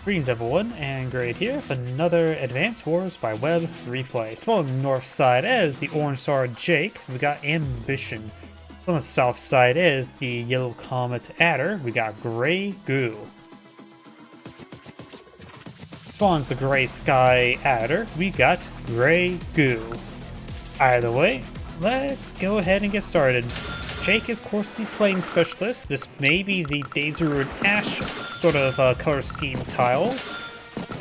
Greetings everyone, and Great here with another Advanced Wars by Web replay. So on the north side is the orange star Jake, we got Ambition. On the south side is the yellow comet Adder, we got GrayGoo. Spawns the gray sky Adder, we got GrayGoo. Either way, let's go ahead and get started. Jake is, of course, the playing specialist. This may be the Daisy Ruin Ash sort of color scheme tiles,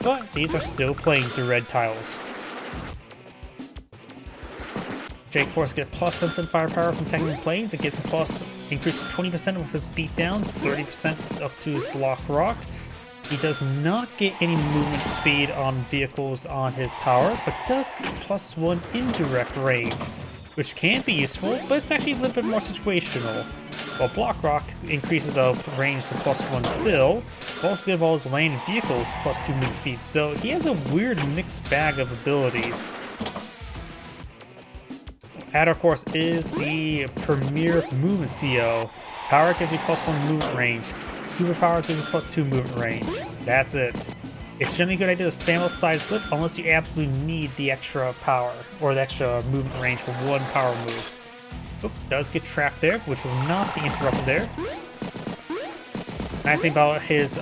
but these are still playing the red tiles. Jake, of course, gets plus 10% firepower from technical planes. It gets a plus increase to 20% with his beatdown, 30% up to his block rock. He does not get any movement speed on vehicles on his power, but does get plus 1 indirect range, which can be useful, but it's actually a little bit more situational. While Block Rock increases the range to plus 1 still, also give all his land and vehicles plus 2 move speed, so he has a weird mixed bag of abilities. Adder, of course, is the premier movement CO. Power gives you plus 1 movement range. Superpower gives you plus 2 movement range. That's it. It's generally a good idea to spam with side slip unless you absolutely need the extra power or the extra movement range for one power move. Oop, does get trapped there, which will not be interrupted there. Nice thing about his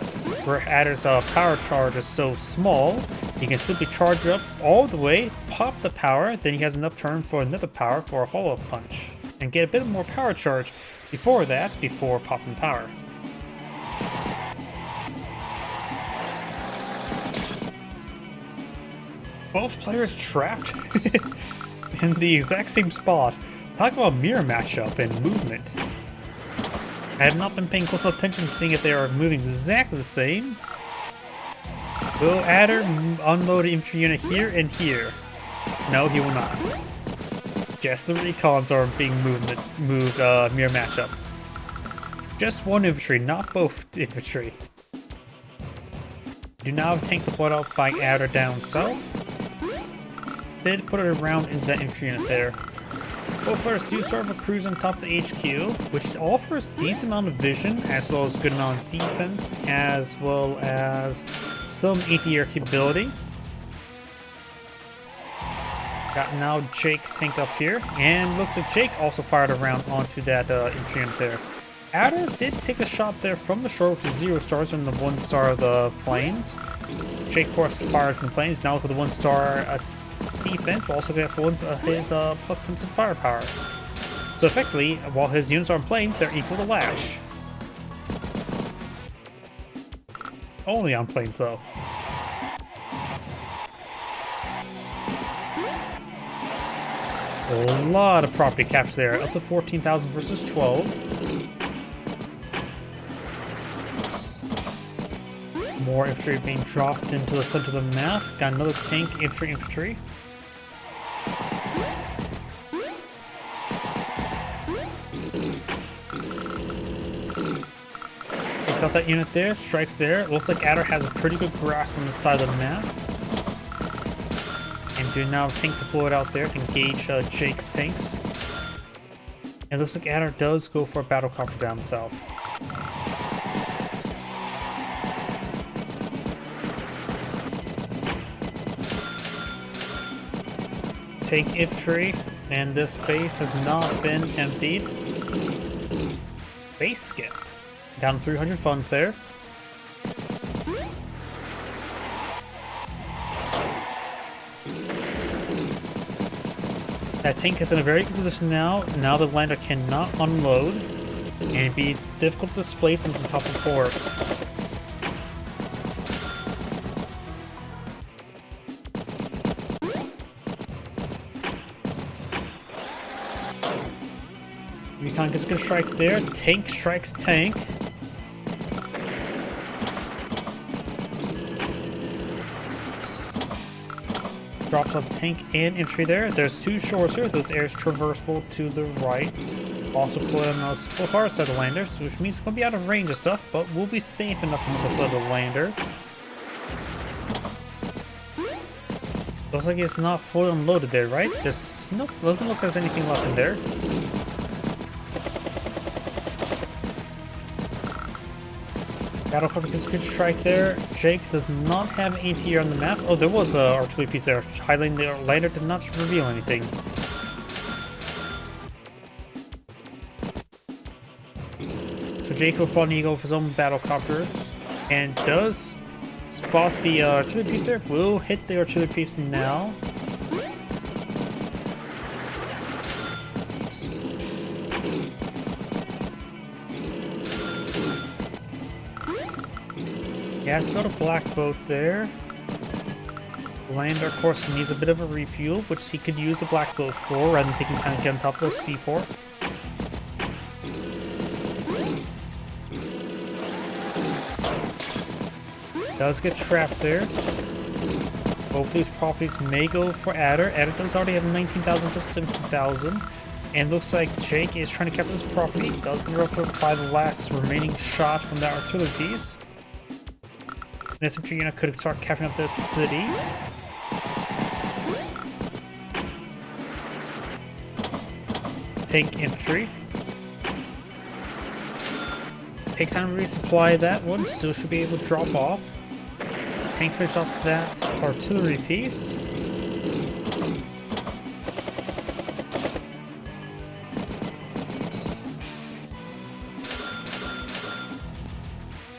Adder's power charge is so small, he can simply charge up all the way, pop the power, then he has enough turn for another power for a follow-up punch, and get a bit more power charge before popping power. Both players trapped in the exact same spot. Talk about mirror matchup and movement. I have not been paying close enough attention seeing if they are moving exactly the same. Will Adder unload an infantry unit here and here? No, he will not. Just the recons are being moved mirror matchup. Just one infantry, not both infantry. Do now have a tank deployed out by Adder down south. Did put it around into that infantry unit there. Both players do start with a cruise on top of the HQ, which offers decent amount of vision, as well as good amount of defense, as well as some anti-air capability. Got now Jake tanked up here, and looks like Jake also fired a round onto that infantry unit there. Adder did take a shot there from the shore, which is 0 stars in the 1 star of the planes. Jake, of course, fired from the planes, now with the 1 star defense, but also get his plus 10% firepower. So effectively, while his units are on planes, they're equal to Lash. Only on planes, though. A lot of property capture there, up to 14,000 versus 12. More infantry being dropped into the center of the map. Got another tank, infantry. Takes out that unit there, strikes there. Looks like Adder has a pretty good grasp on the side of the map. And do now tank deployed out there to engage Jake's tanks. It looks like Adder does go for a battle copter down south. Tank infantry, and this base has not been emptied. Base skip. Down 300 funds there. That tank is in a very good position now. Now the lander cannot unload, and it'd be difficult to displace since it's on top of the forest. Recon gets a good strike there. Tank strikes tank. Drops off tank and infantry there. There's 2 shores here. Those areas traversable to the right. Also put on the far side of the landers, which means it's going to be out of range of stuff, but we'll be safe enough on the other side of the lander. Looks like it's not fully unloaded there, right? Nope, doesn't look like there's anything left in there. Battlecopter gets a good strike there. Jake does not have anti-air on the map. Oh, there was an artillery piece there. Highlighting the lander did not reveal anything. So Jake will probably go for his own battlecopter, and does spot the artillery piece there. Will hit the artillery piece now. Yeah, it's got a black boat there. Lander, of course, needs a bit of a refuel, which he could use the black boat for, rather than taking time to get on top of the seaport. Does get trapped there. Both of these properties may go for Adder. Adder does already have 19,000, just 17,000. And looks like Jake is trying to capture this property. Does get up by the last remaining shot from that artillery piece. This infantry unit could start capturing up this city. Tank infantry. Takes time to resupply that one, still should be able to drop off. Tank finish off that artillery piece.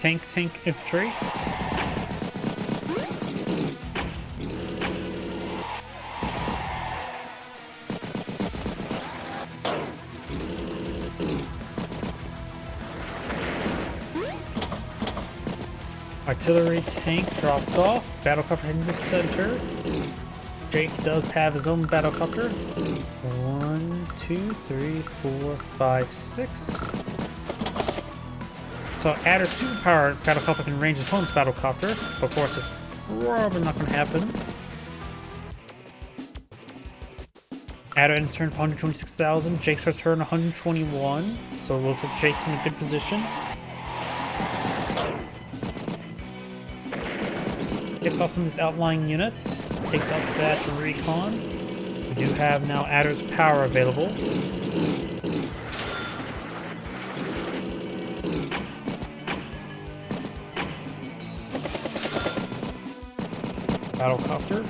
Tank infantry. Artillery tank dropped off. Battlecopter in the center. Jake does have his own battlecopter. 1, 2, 3, 4, 5, 6. So Adder's superpower battlecopter can range his opponent's battlecopter. Of course, it's probably not going to happen. Adder ends turn for 126,000. Jake starts turn 121. So it looks like Jake's in a good position. Picks off some of his outlying units. Takes out that recon. We do have now Adder's power available. Battlecopter.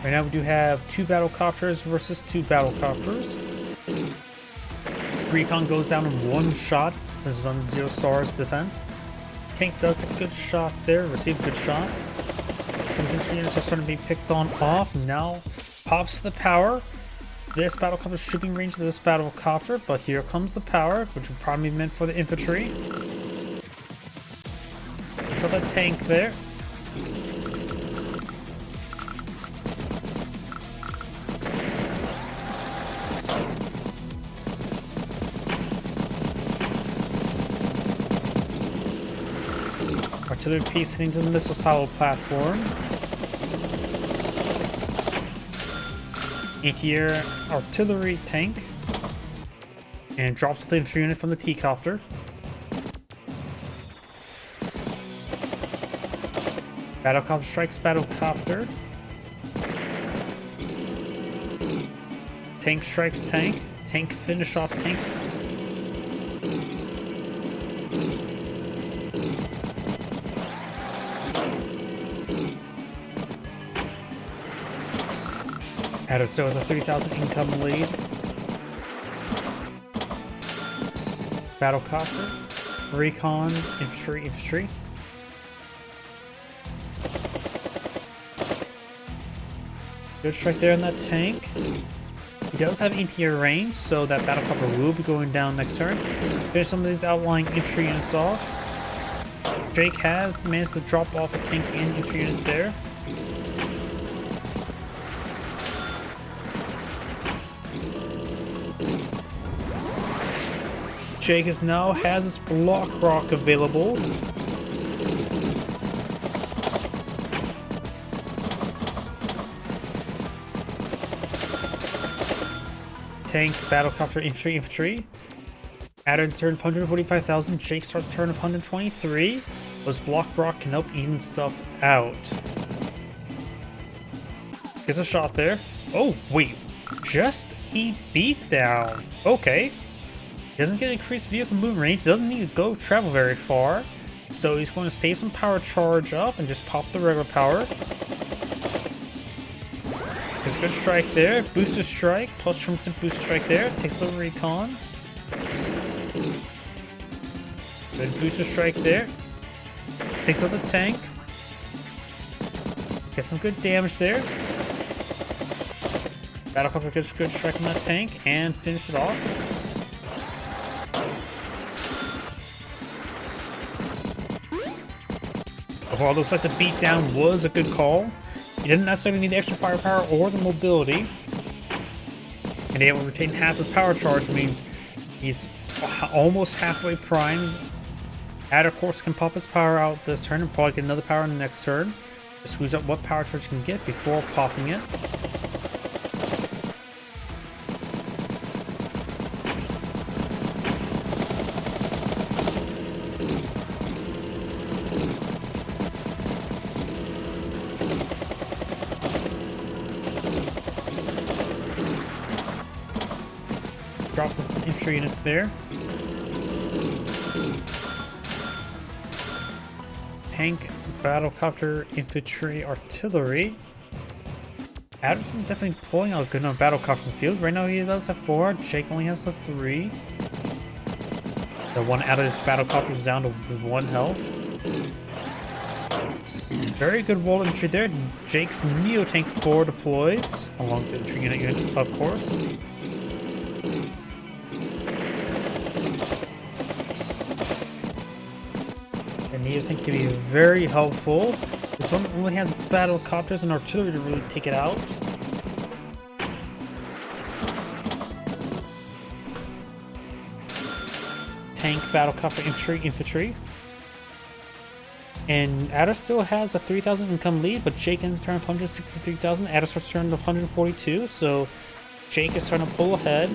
Right now we do have 2 battlecopters versus 2 battlecopters. Recon goes down in 1 shot since it's on 0 stars defense. Tank does a good shot there, receive a good shot. Some of his units are starting to be picked on off. Now pops the power. This battlecopter should be in range of this battlecopter, but here comes the power, which would probably be meant for the infantry. So the tank there. Artillery piece heading to the missile silo platform. Anti-air artillery tank. And drops the infantry unit from the T-copter. Battlecopter strikes battlecopter. Tank strikes tank. Tank finish off tank. Adder still has a 3,000 income lead. Battlecopter, recon, infantry. Good strike there on that tank. He does have anti-air range, so that battlecopter will be going down next turn. Finish some of these outlying infantry units off. Jake has managed to drop off a tank and infantry unit there. Jake now has his block rock available. Tank, battlecopter, infantry. Adder's turn of 145,000. Jake starts turn of 123. Those block rock can help even stuff out. Gets a shot there. Oh, wait. Just a beatdown. Okay. He doesn't get increased vehicle movement range. He doesn't need to go travel very far. So he's going to save some power charge up and just pop the regular power. There's a good strike there. Booster strike. Plus Trimson booster strike there. Takes the recon. Good booster strike there. Takes out the tank. Gets some good damage there. Battlecopter gets a good strike on that tank and finish it off. Overall, it looks like the beatdown was a good call. He didn't necessarily need the extra firepower or the mobility. And able to retain half his power charge means he's almost halfway primed. Adder, of course, can pop his power out this turn and probably get another power in the next turn. Just squeeze up what power charge he can get before popping it. Drops some infantry units there. Tank, battlecopter, infantry, artillery. Adam's been definitely pulling out a good number of battlecopters in the field. Right now he does have 4. Jake only has the 3. The one out of his battlecopters down to 1 health. Very good wall infantry there. Jake's Neo Tank 4 deploys, along with the infantry unit, of course. Neo Tank can be very helpful. This one only has battlecopters and artillery to really take it out. Tank, battlecopter, infantry. And Adder still has a 3,000 income lead, but Jake ends the turn of 163,000. Adder starts turn of 142, so Jake is starting to pull ahead.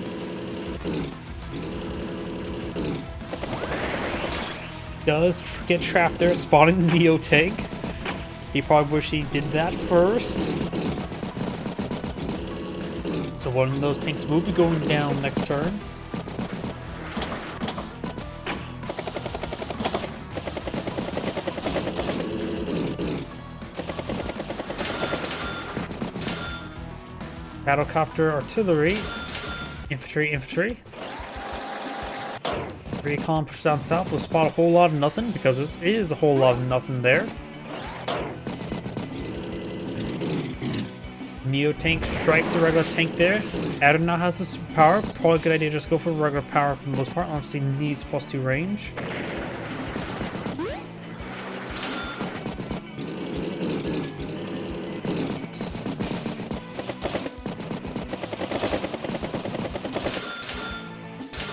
Does get trapped there, spawning the Neo Tank. He probably wished he did that first. So one of those tanks will be going down next turn. Battlecopter, artillery, infantry. Recon pushes down south. We'll spot a whole lot of nothing because this is a whole lot of nothing there. Neo Tank strikes the regular tank there. Adam now has the superpower. Probably a good idea to just go for regular power for the most part. Obviously needs +2 range.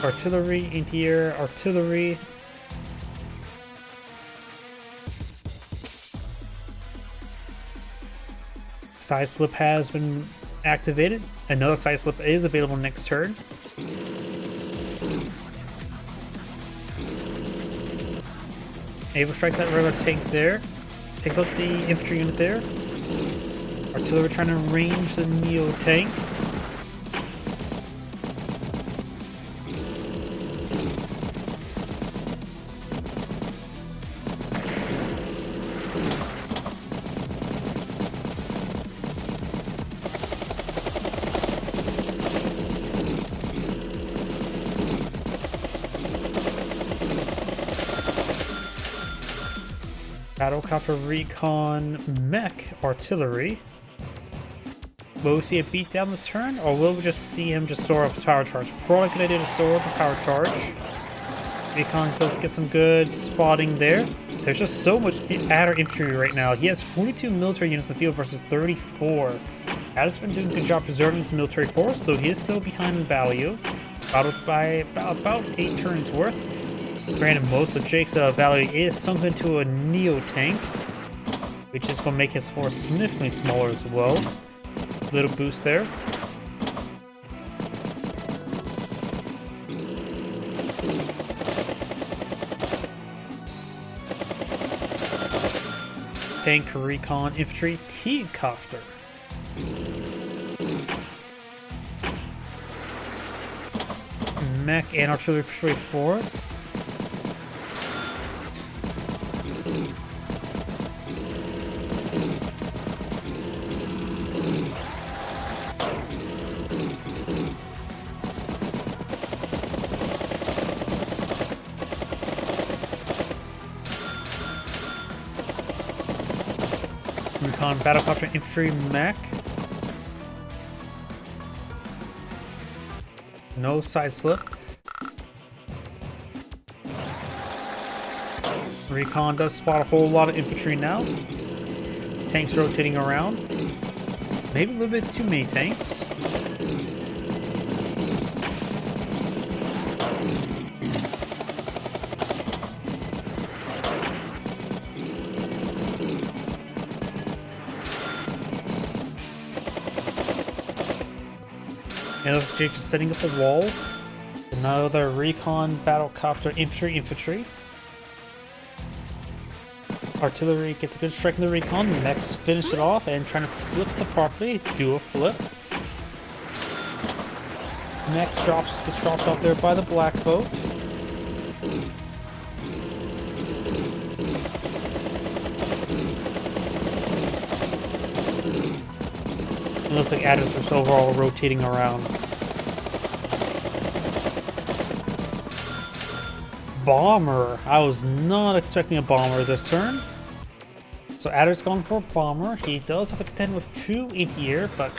Artillery, anti-air, artillery. Side slip has been activated. Another side slip is available next turn. Able to strike that regular tank there. Takes out the infantry unit there. Artillery trying to range the Neo Tank. Battlecopter, recon, mech, artillery. Will we see a beat down this turn, or will we just see him just soar up his power charge? Probably a good idea to soar up the power charge. Recon does get some good spotting there. There's just so much Adder infantry right now. He has 42 military units in the field versus 34. Adder's been doing a good job preserving his military force, though he is still behind in value. By about 8 turns worth. Granted, most of Jake's value is sunk into a Neo Tank, which is going to make his force significantly smaller as well. Little boost there. Tank, recon, infantry, T-copter. mech and artillery push way forward. Recon battlecopter infantry mech. No side slip. Recon does spot a whole lot of infantry now. Tanks rotating around. Maybe a little bit too many tanks. And this is Jake just setting up the wall. Another recon battlecopter infantry. Artillery gets a good strike in the recon. Mechs finish it off and trying to flip the property. Do a flip. Mech gets dropped off there by the black boat. It looks like Adder's just overall rotating around. Bomber. I was not expecting a bomber this turn. So Adder's gone for a bomber. He does have to contend with 2 anti-air, but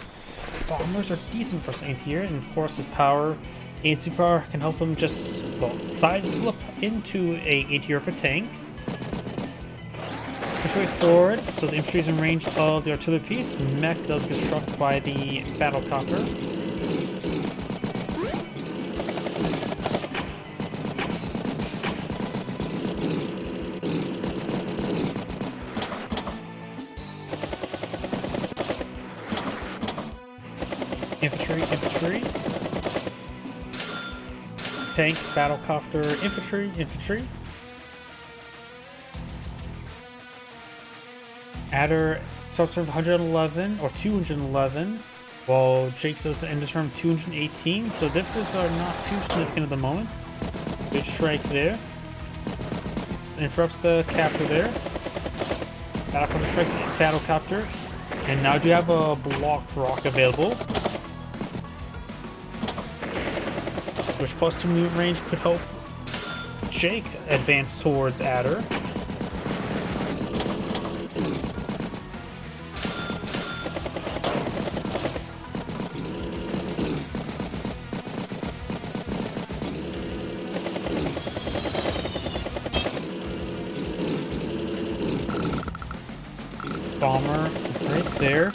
bombers are decent for some anti-air, and of course his power, AC power, can help him just, well, side slip into a anti-air of a tank. Push way forward, so the infantry is in range of the artillery piece. Mech does get struck by the battlecopter. Infantry. Tank, battlecopter, infantry. Adder starts with 111 or 211, while Jake does end the turn 218, so differences are not too significant at the moment. Good strike there. Interrupts the capture there. Battlecopter strikes battlecopter, and now do you have a blocked rock available, which plus 2 movement range could help Jake advance towards Adder. Bomber right there.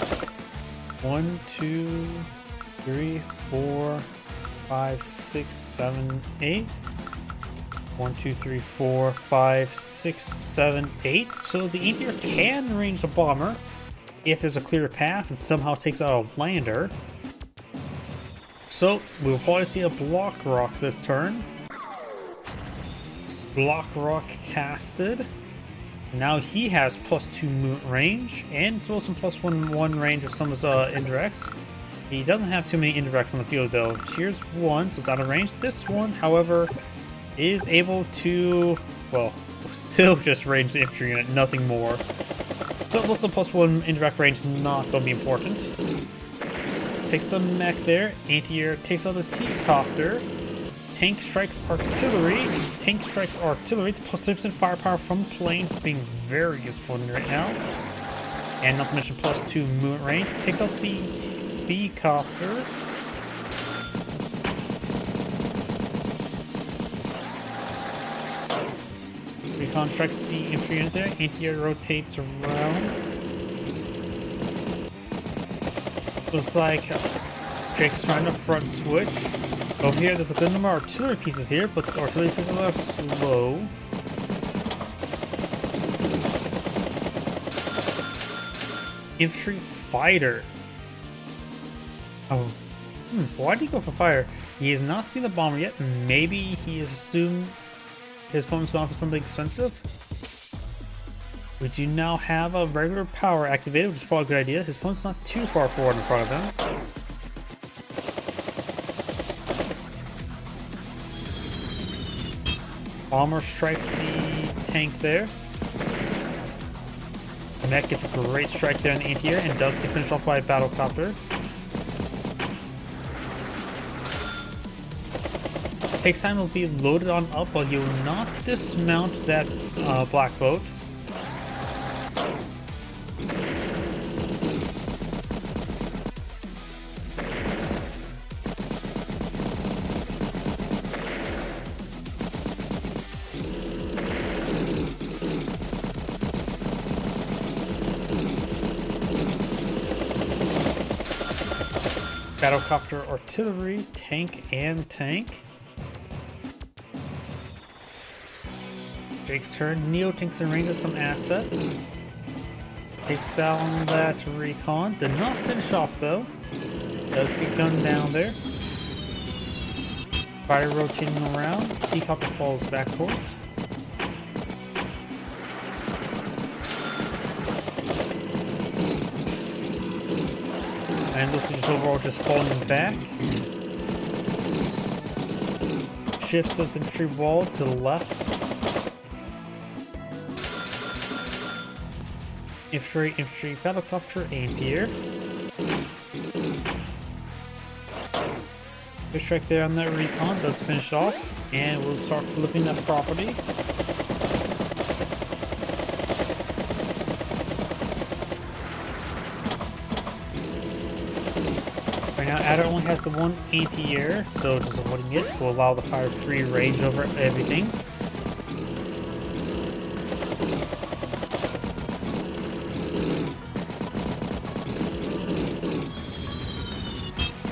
1, 2, 3, 4, 5, 6, 7, 8. 1, 2, 3, 4, 5, 6, 7, 8. So the anti-air can range the bomber if there's a clear path and somehow takes out a lander. So we'll probably see a block rock this turn. Block rock casted. Now he has plus 2 movement range and as well as some plus 1 range of some of his indirects. He doesn't have too many indirects on the field though. Here's one, so it's out of range. This one, however, is able to, well, still just range the infantry unit, nothing more. So it looks like plus 1 indirect range is not going to be important. Takes the mech there. Anti-air takes out the T-copter. Tank strikes artillery. Tank strikes artillery. Plus 30% firepower from planes being very useful right now. And not to mention plus 2 movement range. Takes out the B-copter. Recon strikes the infantry unit there. Anti-air rotates around. Looks like Jake's trying to front switch. Over here, there's a good number of artillery pieces here, but the artillery pieces are slow. Infantry fighter. Oh, why did he go for fire? He has not seen the bomber yet. Maybe he has assumed his opponent's gone for something expensive. We do now have a regular power activated, which is probably a good idea. His opponent's not too far forward in front of him. Bomber strikes the tank there. Mech gets a great strike there in the anti-air and does get finished off by a battlecopter. Takes time to be loaded on up, but you will not dismount that black boat. Battlecopter, artillery, tank, and tank. Jake's turn. Neo tanks and ranges some assets. Takes down that recon. Did not finish off though. Does get gunned down there. Fire rotating around. T-copter falls back course. And looks like just overall just falling back. Shifts his infantry wall to the left. Infantry, battlecopter, anti-air. Good strike there on that recon, does finish it off, and we'll start flipping that property. Right now, Adder only has the one anti-air, so just avoiding it will allow the fire free range over everything.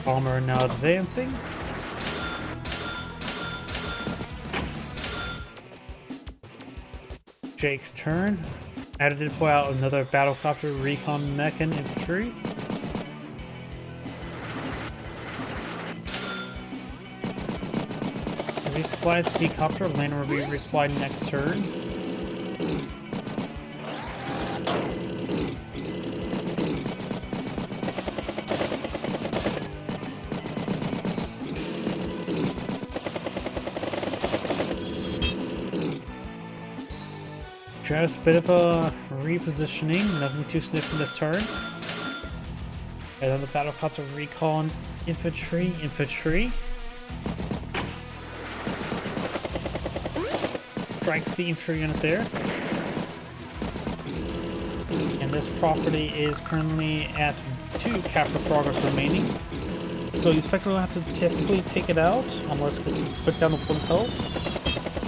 Bomber now advancing. Jake's turn. Added to deploy out another battlecopter, recon, mech, and infantry. Resupplies the T-copter. Lander will be resupplied next turn. Just a bit of a repositioning, nothing too significant this turn. And then the battlecopter recon infantry. Strikes the infantry unit there. And this property is currently at 2 capture progress remaining. So he's effectively going to have to typically take it out unless it gets put down to full health.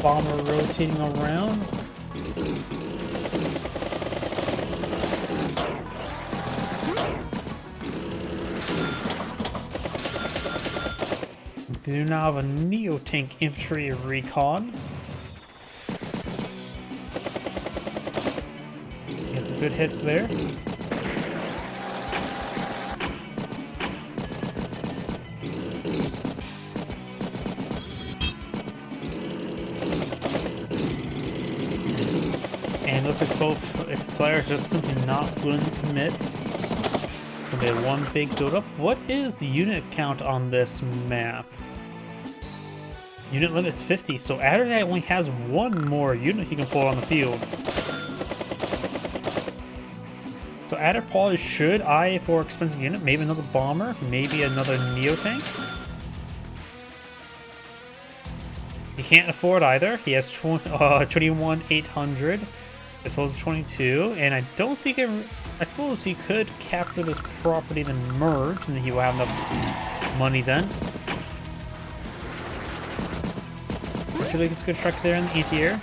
Bomber rotating around. We do now have a Neo tank infantry recon. Get some good hits there. And it looks like both players just simply not willing to commit. Okay, one big build-up. What is the unit count on this map? Unit limit is 50, so Adder only has one more unit he can pull on the field. So Adder probably should eye for expensive unit, maybe another bomber, maybe another Neo tank. He can't afford either. He has 21,800 as opposed to 22, and I don't think I suppose he could capture this property then merge, and he will have enough money then. Actually, it's a good strike there in the anti-air.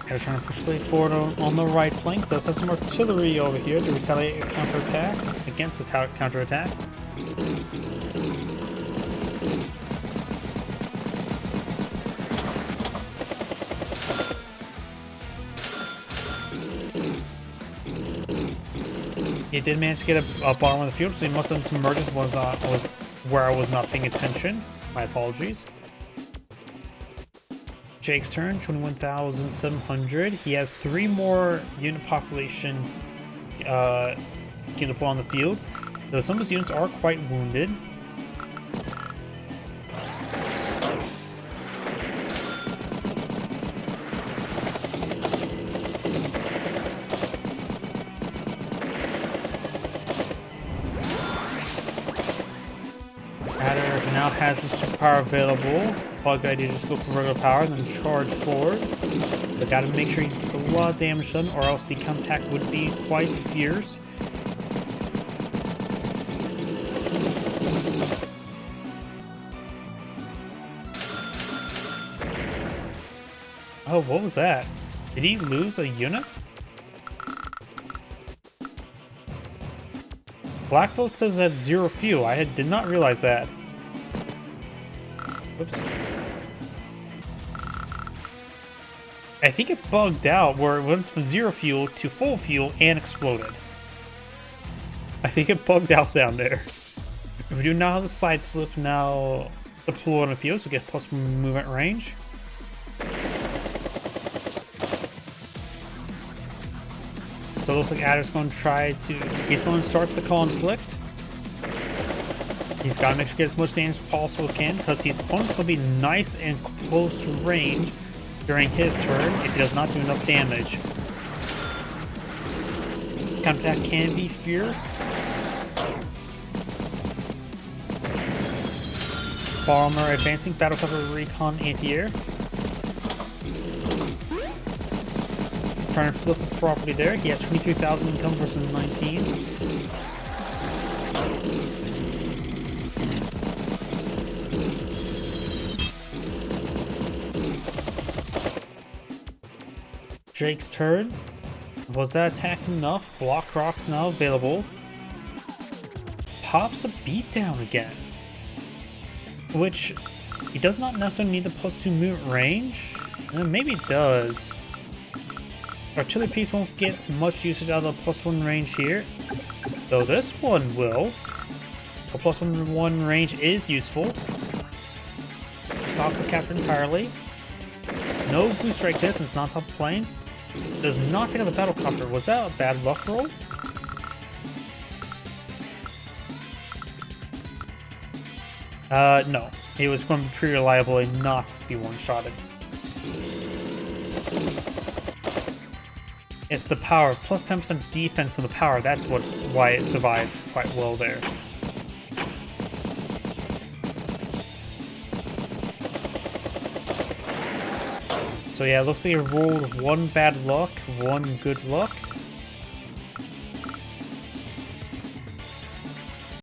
And trying to push way forward on the right flank. Does have some artillery over here to retaliate a counterattack against the counterattack. He did manage to get a bomb on the field, so he must have done some merges was where I was not paying attention. My apologies. Jake's turn, 21,700. He has 3 more unit population can deploy on the field. Though some of his units are quite wounded. Adder now has his superpower available. Probably a good idea to just go for regular power and then charge forward. But gotta make sure he gets a lot of damage done, or else the counterattack would be quite fierce. Oh, what was that? Did he lose a unit? Blackbolt says that's 0 fuel. I did not realize that. Whoops. I think it bugged out where it went from 0 fuel to full fuel and exploded. I think it bugged out down there. We do now have the side slip now deployed on the field, so get plus movement range. So it looks like Adder's going to he's going to start the conflict. He's got to make sure he gets as much damage as possible can, because his opponent's going to be nice and close range during his turn if he does not do enough damage. Counterattack can be fierce. Bomber advancing, battle cover, recon, anti-air. Trying to flip the property there. He has 23,000 income versus 19. Drake's turn. Was that attack enough? Block rocks now available. Pops a beatdown again. Which, he does not necessarily need the +2 movement range. Maybe it does. Artillery piece won't get much usage out of the +1 range here, though this one will. So +1 range is useful. Stops the capture entirely. No boost strike this, it's not top planes. Does not take out the battle copter. Was that a bad luck roll? No. It was going to be pretty reliable and not be one-shotted. It's the power, plus 10% defense from the power. That's why it survived quite well there. So yeah, it looks like he rolled 1 bad luck, 1 good luck.